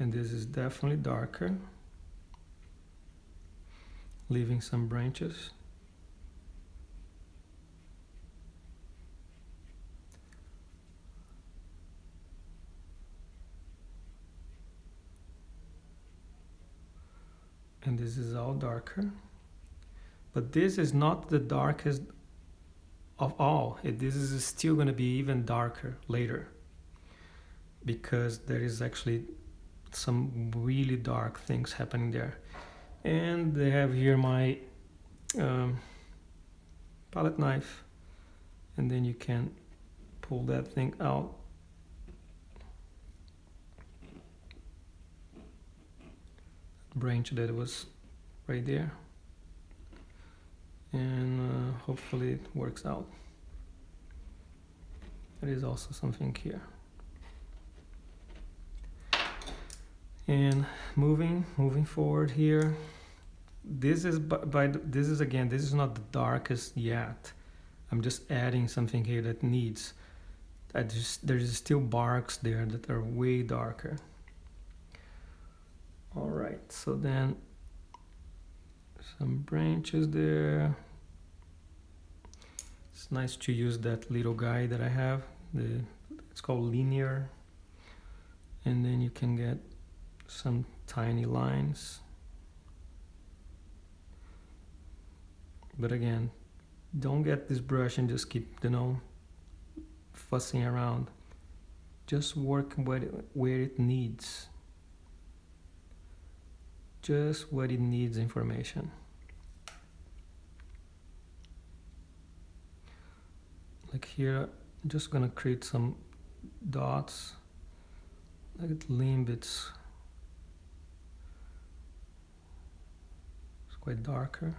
and this is definitely darker, leaving some branches. And this is all darker, but this is not the darkest of all. This is still going to be even darker later, because there is actually some really dark things happening there. And they have here my palette knife, and then you can pull that thing out. Branch that was right there, and hopefully it works out. There is also something here. And moving forward here, this is again, this is not the darkest yet. I'm just adding something here that needs. There's still barks there that are way darker. All right, so then some branches there. It's nice to use that little guy that I have. It's called linear. And then you can get some tiny lines. But again, don't get this brush and just keep, fussing around. Just work where it needs. Just what it needs information. Like here, I'm just gonna create some dots. Like a limb, it's quite darker.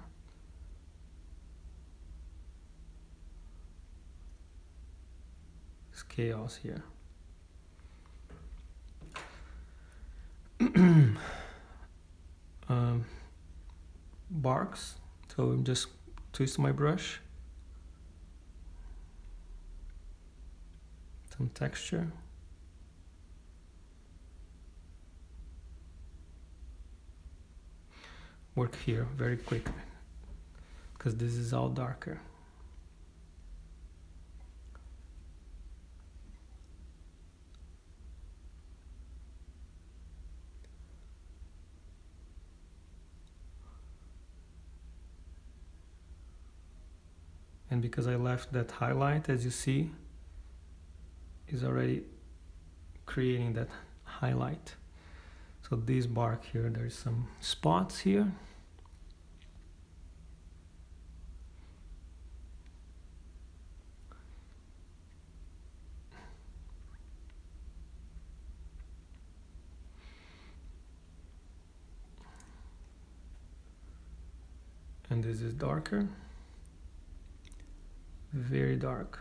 It's chaos here. Barks, so I'm just twist my brush. Some texture. Work here very quick because this is all darker. And because I left that highlight, as you see, is already creating that highlight. So this bark here, there's some spots here. And this is darker, very dark.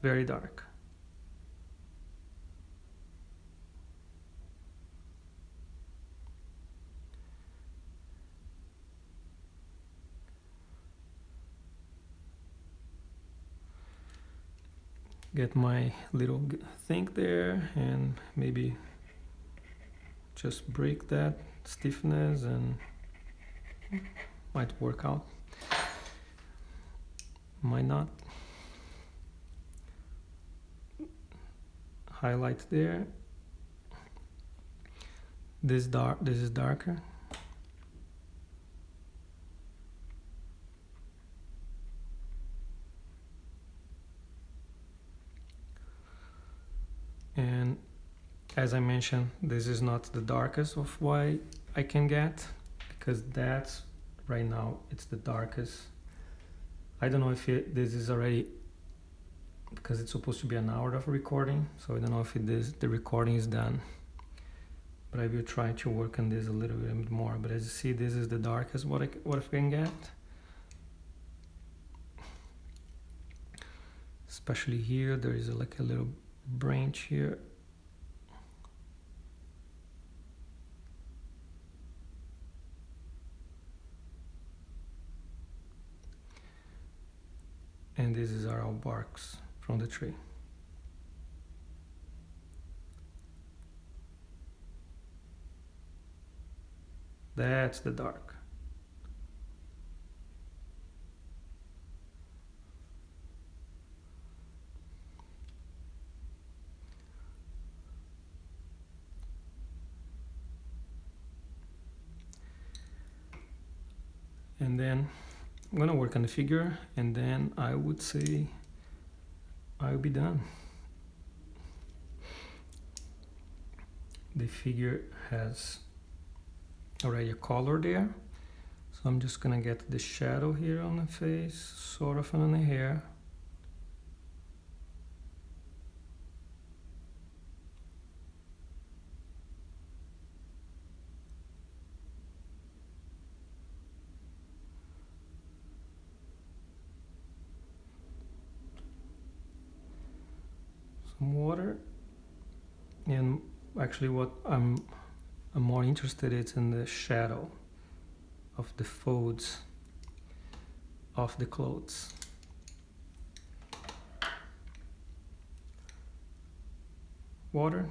Very dark. Get my little thing there and maybe just break that stiffness and might work out. Might not. Highlight there. This is darker. And as I mentioned, this is not the darkest of what I can get, because that's right now it's the darkest. I don't know if this is already, because it's supposed to be an hour of recording, so I don't know if the recording is done, but I will try to work on this a little bit more. But as you see, this is the darkest what I can get, especially here. There is like a little branch here. And these are all barks from the tree. That's the dark. And then I'm gonna work on the figure, and then I would say I'll be done. The figure has already a color there, so I'm just gonna get the shadow here on the face, sort of on the hair. some water. And actually what I'm more interested in the shadow of the folds of the clothes. Water.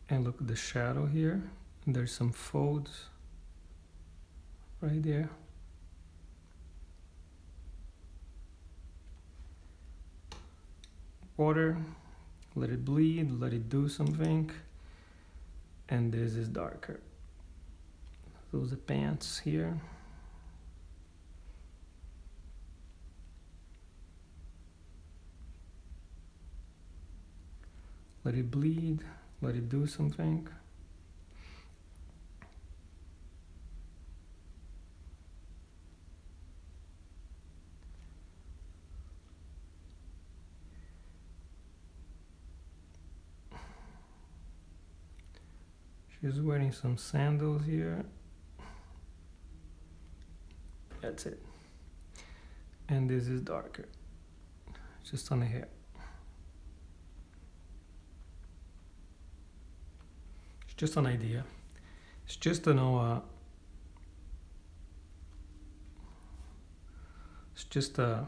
And look at the shadow here. There's some folds right there. Water, let it bleed, let it do something. And this is darker. Those are the pants here. Let it bleed, let it do something. She's wearing some sandals here. That's it. And this is darker, just on the hair. It's just an idea. It's just to know. It's just an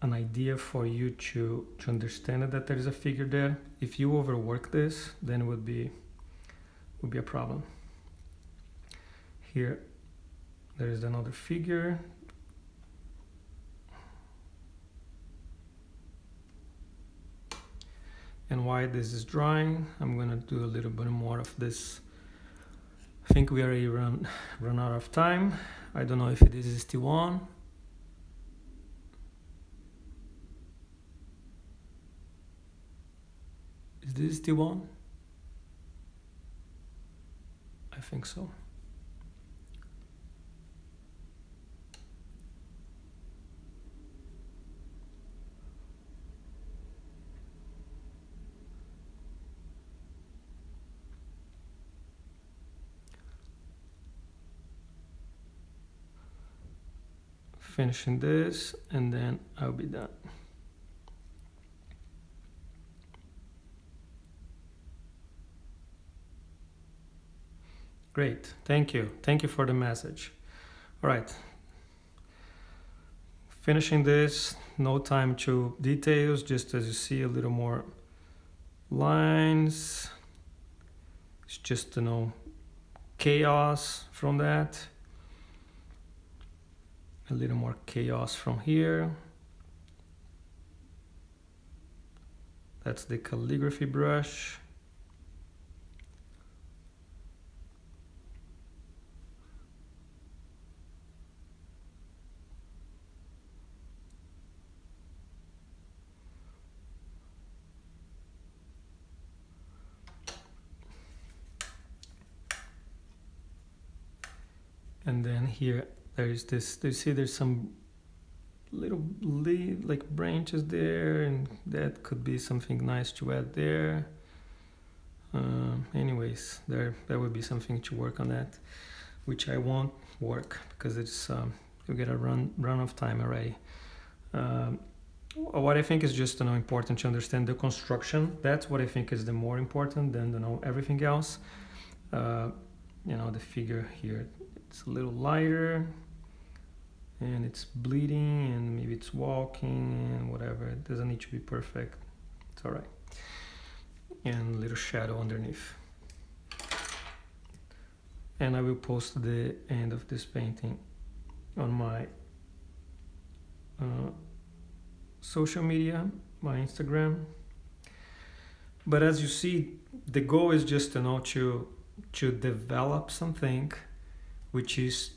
idea for you to understand that there is a figure there. If you overwork this, then it would be a problem. Here, there is another figure. And while this is drying, I'm gonna do a little bit more of this. I think we already run out of time. I don't know if this is still on. Is this still on? I think so. Finishing this, and then I'll be done. Great, thank you. Thank you for the message. All right. Finishing this, no time to details, just as you see a little more lines. It's just, chaos from that. A little more chaos from here. That's the calligraphy brush. And then here, there is this, you see there's some little like branches there, and that could be something nice to add there. Anyways, there would be something to work on that, which I won't work because it's you get a run of time already. What I think is just important to understand the construction. That's what I think is the more important than everything else. The figure here, it's a little lighter, and it's bleeding, and maybe it's walking, and whatever. It doesn't need to be perfect. It's all right. And a little shadow underneath. And I will post the end of this painting on my social media, my Instagram. But as you see, the goal is just to develop something which is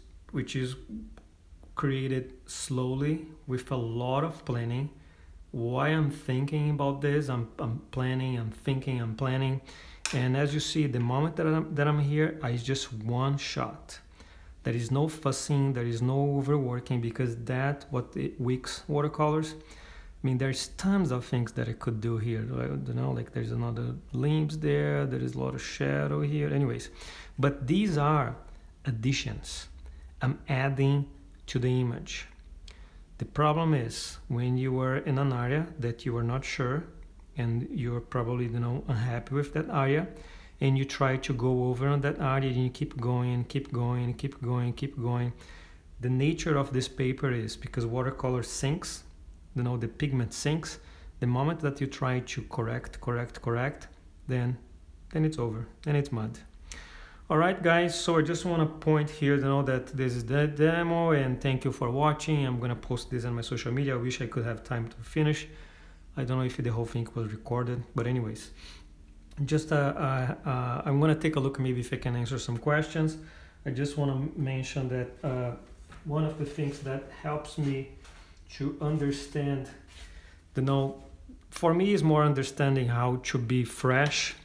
created slowly with a lot of planning. Why I'm thinking about this, I'm planning, I'm thinking, I'm planning. And as you see, the moment that I'm here, it's just one shot. There is no fussing, there is no overworking, because what the Wix watercolors mean, there's tons of things that I could do here. You know, like there's another limbs there. There is a lot of shadow here. Anyways, but these are additions. I'm adding to the image. The problem is when you are in an area that you are not sure, and you're probably, you know, unhappy with that area, and you try to go over on that area, and you keep going, keep going, keep going, keep going. The nature of this paper is, because watercolor sinks, you know, the pigment sinks. The moment that you try to correct, then it's over, then it's mud. All right, guys, so I just want to point here, you know, that this is the demo, and thank you for watching. I'm gonna post this on my social media. I wish I could have time to finish. I don't know if the whole thing was recorded, but anyways, just I'm gonna take a look, maybe if I can answer some questions. I just want to mention that one of the things that helps me to understand, you know, for me is more understanding how to be fresh.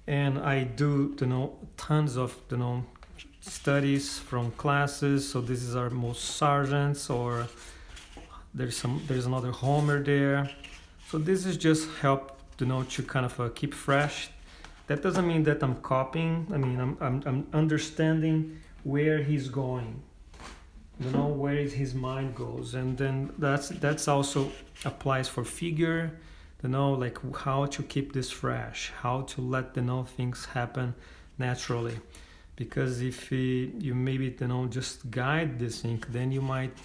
And I do, you know, tons of, you know, studies from classes. So this is our most Sargents, or there's another Homer there. So this is just help, you know, to kind of keep fresh. That doesn't mean that I'm copying. I mean, I'm understanding where he's going, you know, where his mind goes. And then that's also applies for figure, you know, like how to keep this fresh, how to let, you know, things happen naturally. Because if you maybe, you know, just guide this thing, then you might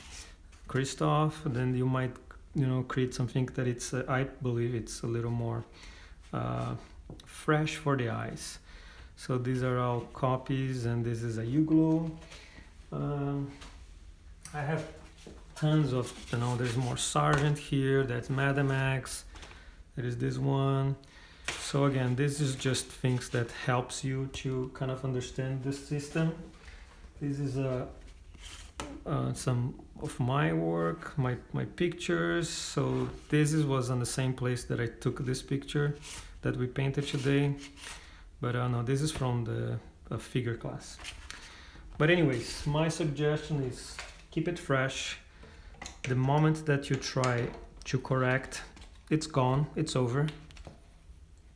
Christoph, then you might, you know, create something that it's I believe it's a little more fresh for the eyes. So these are all copies, and this is a U-glue. I have tons of, you know, there's more Sargent here, that's Madam X, there is this one. So again, this is just things that helps you to kind of understand the system. This is some of my work, my pictures. So this was on the same place that I took this picture that we painted today. But no, this is from the figure class. But anyways, my suggestion is keep it fresh. The moment that you try to correct, it's gone, it's over.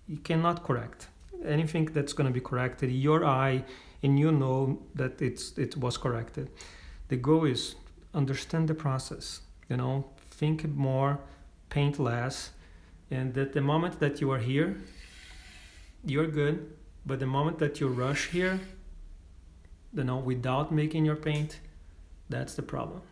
You cannot correct anything that's going to be corrected. Your eye, and you know that it was corrected. The goal is understand the process, you know, think more, paint less, and that the moment that you are here, you're good. But the moment that you rush here, you know, without making your paint, that's the problem.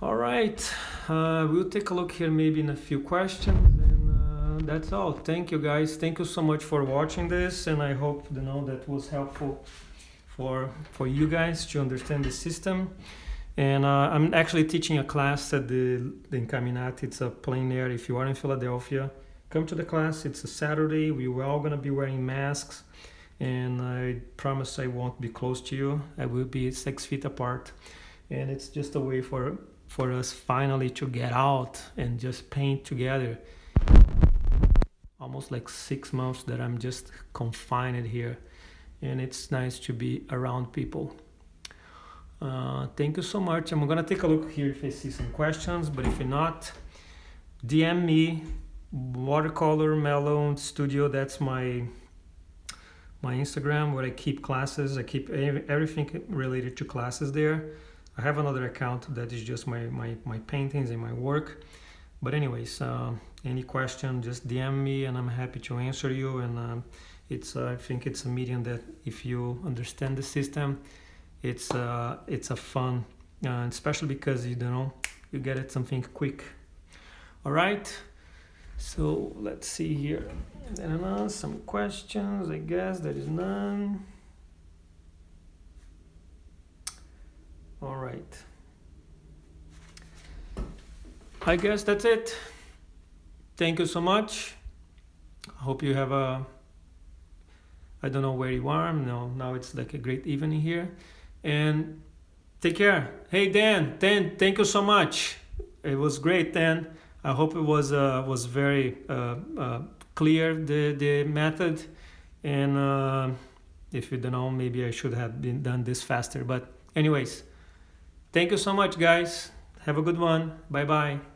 All right, we'll take a look here maybe in a few questions, and that's all. Thank you, guys. Thank you so much for watching this, and I hope, you know, that was helpful for you guys to understand the system. And I'm actually teaching a class at the Incamminati. It's a plein air. If you are in Philadelphia, come to the class. It's a Saturday. We're all gonna be wearing masks, and I promise I won't be close to you. I will be 6 feet apart, and it's just a way for us finally to get out and just paint together. Almost like 6 months that I'm just confined here, and it's nice to be around people. Thank you so much. I'm gonna take a look here if I see some questions, but if not, DM me, Watercolor Melon Studio. That's my Instagram, where I keep classes. I keep everything related to classes there. I have another account that is just my paintings and my work. But anyways, any question, just DM me, and I'm happy to answer you. And I think it's a medium that, if you understand the system, it's a fun, especially because you get it something quick. All right, so let's see here. Some questions. I guess there is none. All right, I guess that's it. Thank you so much. I hope you have I don't know where you are. Now it's like a great evening here. And take care. Hey, Dan, thank you so much. It was great, Dan. I hope it was very clear, the method. And if you don't know, maybe I should have done this faster. But anyways, thank you so much, guys. Have a good one. Bye-bye.